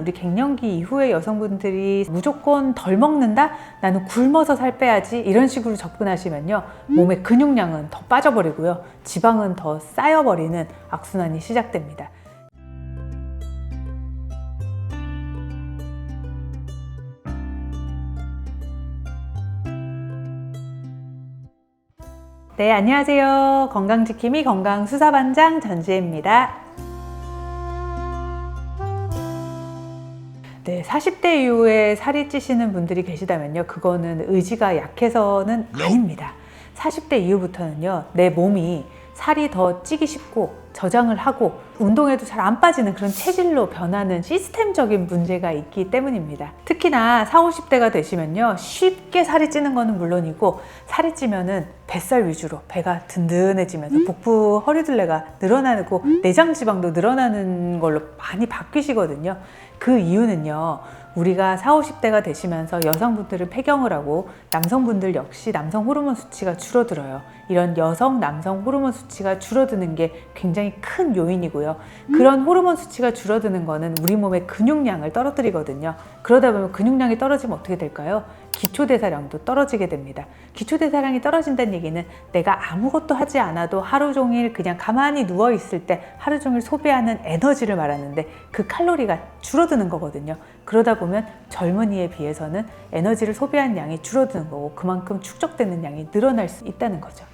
우리 갱년기 이후에 여성분들이 무조건 덜 먹는다? 나는 굶어서 살 빼야지 이런 식으로 접근하시면요, 몸의 근육량은 더 빠져버리고요, 지방은 더 쌓여버리는 악순환이 시작됩니다. 네, 안녕하세요. 건강지킴이 건강수사반장 전지혜입니다. 네, 40대 이후에 살이 찌시는 분들이 계시다면요, 그거는 의지가 약해서는 아닙니다. 40대 이후부터는요, 내 몸이 살이 더 찌기 쉽고 저장을 하고 운동에도 잘 안 빠지는 그런 체질로 변하는 시스템적인 문제가 있기 때문입니다. 특히나 40, 50대가 되시면요, 쉽게 살이 찌는 거는 물론이고, 살이 찌면은 뱃살 위주로 배가 든든해지면서 복부 허리둘레가 늘어나고 내장 지방도 늘어나는 걸로 많이 바뀌시거든요. 그 이유는요, 우리가 40, 50대가 되시면서 여성분들은 폐경을 하고 남성분들 역시 남성 호르몬 수치가 줄어들어요. 이런 여성, 남성 호르몬 수치가 줄어드는 게 굉장히 큰 요인이고요. 그런 호르몬 수치가 줄어드는 거는 우리 몸의 근육량을 떨어뜨리거든요. 그러다 보면 근육량이 떨어지면 어떻게 될까요? 기초대사량도 떨어지게 됩니다. 기초대사량이 떨어진다는 얘기는 내가 아무것도 하지 않아도 하루 종일 그냥 가만히 누워 있을 때 하루 종일 소비하는 에너지를 말하는데, 그 칼로리가 줄어드는 거거든요. 그러다 보면 젊은이에 비해서는 에너지를 소비한 양이 줄어드는 거고, 그만큼 축적되는 양이 늘어날 수 있다는 거죠.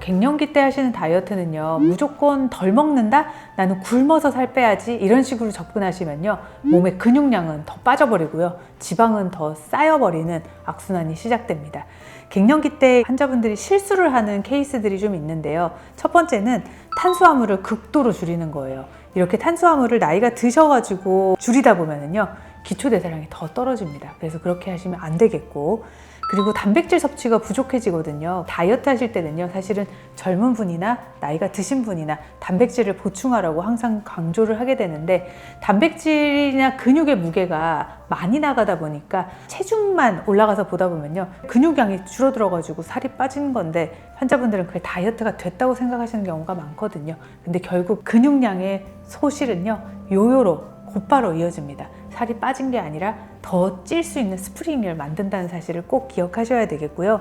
갱년기 때 하시는 다이어트는요, 무조건 덜 먹는다? 나는 굶어서 살 빼야지 이런 식으로 접근하시면요, 몸의 근육량은 더 빠져버리고요, 지방은 더 쌓여버리는 악순환이 시작됩니다. 갱년기 때 환자분들이 실수를 하는 케이스들이 좀 있는데요, 첫 번째는 탄수화물을 극도로 줄이는 거예요. 이렇게 탄수화물을 나이가 드셔가지고 줄이다 보면은요, 기초대사량이 더 떨어집니다. 그래서 그렇게 하시면 안 되겠고, 그리고 단백질 섭취가 부족해지거든요. 다이어트 하실 때는요, 사실은 젊은 분이나 나이가 드신 분이나 단백질을 보충하라고 항상 강조를 하게 되는데, 단백질이나 근육의 무게가 많이 나가다 보니까 체중만 올라가서 보다 보면요, 근육량이 줄어들어가지고 살이 빠진 건데, 환자분들은 그게 다이어트가 됐다고 생각하시는 경우가 많거든요. 근데 결국 근육량의 소실은요, 요요로 곧바로 이어집니다. 살이 빠진 게 아니라 더 찔 수 있는 스프링을 만든다는 사실을 꼭 기억하셔야 되겠고요.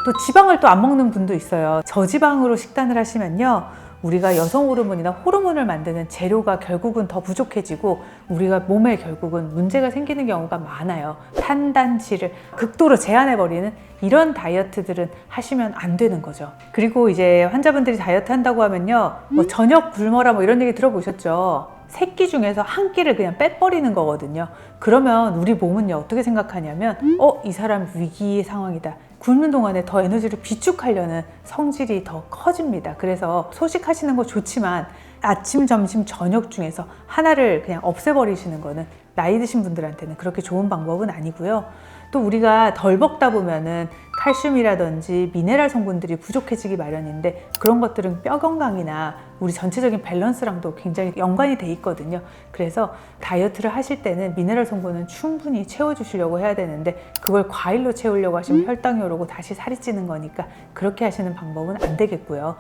또 지방을 또 안 먹는 분도 있어요. 저지방으로 식단을 하시면요, 우리가 여성 호르몬이나 호르몬을 만드는 재료가 결국은 더 부족해지고 우리가 몸에 결국은 문제가 생기는 경우가 많아요. 탄단지를 극도로 제한해버리는 이런 다이어트들은 하시면 안 되는 거죠. 그리고 이제 환자분들이 다이어트 한다고 하면요, 뭐 저녁 굶어라 뭐 이런 얘기 들어보셨죠? 세 끼 중에서 한 끼를 그냥 빼버리는 거거든요. 그러면 우리 몸은요, 어떻게 생각하냐면, 이 사람 위기 상황이다. 굶는 동안에 더 에너지를 비축하려는 성질이 더 커집니다. 그래서 소식하시는 거 좋지만 아침, 점심, 저녁 중에서 하나를 그냥 없애버리시는 거는 나이 드신 분들한테는 그렇게 좋은 방법은 아니고요. 또 우리가 덜 먹다 보면은 칼슘이라든지 미네랄 성분들이 부족해지기 마련인데, 그런 것들은 뼈 건강이나 우리 전체적인 밸런스랑도 굉장히 연관이 돼 있거든요. 그래서 다이어트를 하실 때는 미네랄 성분은 충분히 채워주시려고 해야 되는데, 그걸 과일로 채우려고 하시면 혈당이 오르고 다시 살이 찌는 거니까 그렇게 하시는 방법은 안 되겠고요.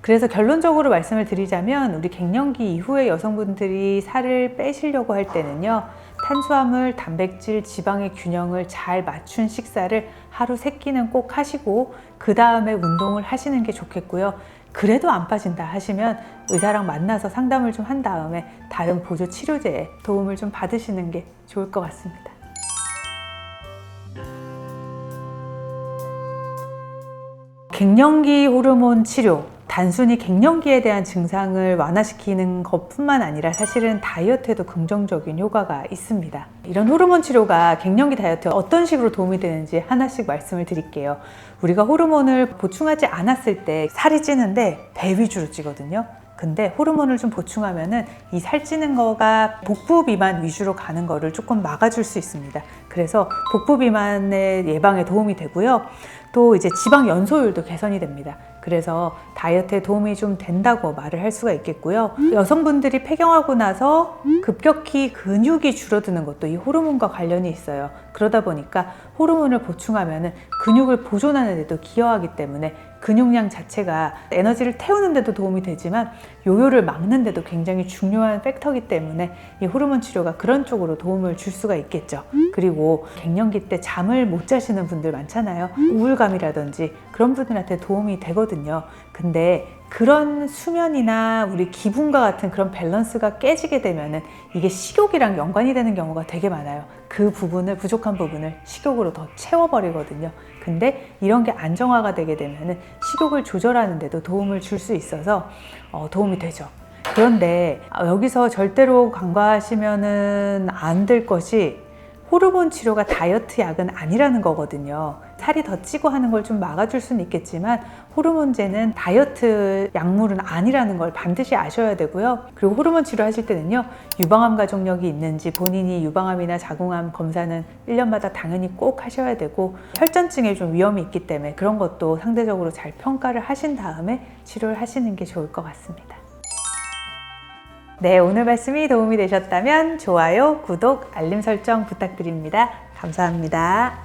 그래서 결론적으로 말씀을 드리자면, 우리 갱년기 이후에 여성분들이 살을 빼시려고 할 때는요, 탄수화물, 단백질, 지방의 균형을 잘 맞춘 식사를 하루 3끼는 꼭 하시고, 그 다음에 운동을 하시는 게 좋겠고요. 그래도 안 빠진다 하시면 의사랑 만나서 상담을 좀 한 다음에 다른 보조 치료제에 도움을 좀 받으시는 게 좋을 것 같습니다. 갱년기 호르몬 치료, 단순히 갱년기에 대한 증상을 완화시키는 것뿐만 아니라 사실은 다이어트에도 긍정적인 효과가 있습니다. 이런 호르몬 치료가 갱년기 다이어트에 어떤 식으로 도움이 되는지 하나씩 말씀을 드릴게요. 우리가 호르몬을 보충하지 않았을 때 살이 찌는데 배 위주로 찌거든요. 근데 호르몬을 좀 보충하면은 이 살찌는 거가 복부 비만 위주로 가는 거를 조금 막아줄 수 있습니다. 그래서 복부 비만의 예방에 도움이 되고요. 또 이제 지방 연소율도 개선이 됩니다. 그래서 다이어트에 도움이 좀 된다고 말을 할 수가 있겠고요. 여성분들이 폐경하고 나서 급격히 근육이 줄어드는 것도 이 호르몬과 관련이 있어요. 그러다 보니까 호르몬을 보충하면 근육을 보존하는 데도 기여하기 때문에 근육량 자체가 에너지를 태우는데도 도움이 되지만 요요를 막는데도 굉장히 중요한 팩터이기 때문에 이 호르몬 치료가 그런 쪽으로 도움을 줄 수가 있겠죠. 그리고 갱년기 때 잠을 못 자시는 분들 많잖아요. 우울감이라든지 그런 분들한테 도움이 되거든요. 근데 그런 수면이나 우리 기분과 같은 그런 밸런스가 깨지게 되면은 이게 식욕이랑 연관이 되는 경우가 되게 많아요. 그 부분을, 부족한 부분을 식욕으로 더 채워버리거든요. 근데 이런 게 안정화가 되게 되면은 식욕을 조절하는 데도 도움을 줄 수 있어서 도움이 되죠. 그런데 여기서 절대로 간과하시면은 안 될 것이 호르몬 치료가 다이어트 약은 아니라는 거거든요. 살이 더 찌고 하는 걸 좀 막아줄 수는 있겠지만 호르몬제는 다이어트 약물은 아니라는 걸 반드시 아셔야 되고요. 그리고 호르몬 치료 하실 때는요, 유방암 가족력이 있는지 본인이 유방암이나 자궁암 검사는 1년마다 당연히 꼭 하셔야 되고, 혈전증에 좀 위험이 있기 때문에 그런 것도 상대적으로 잘 평가를 하신 다음에 치료를 하시는 게 좋을 것 같습니다. 네, 오늘 말씀이 도움이 되셨다면 좋아요, 구독, 알림 설정 부탁드립니다. 감사합니다.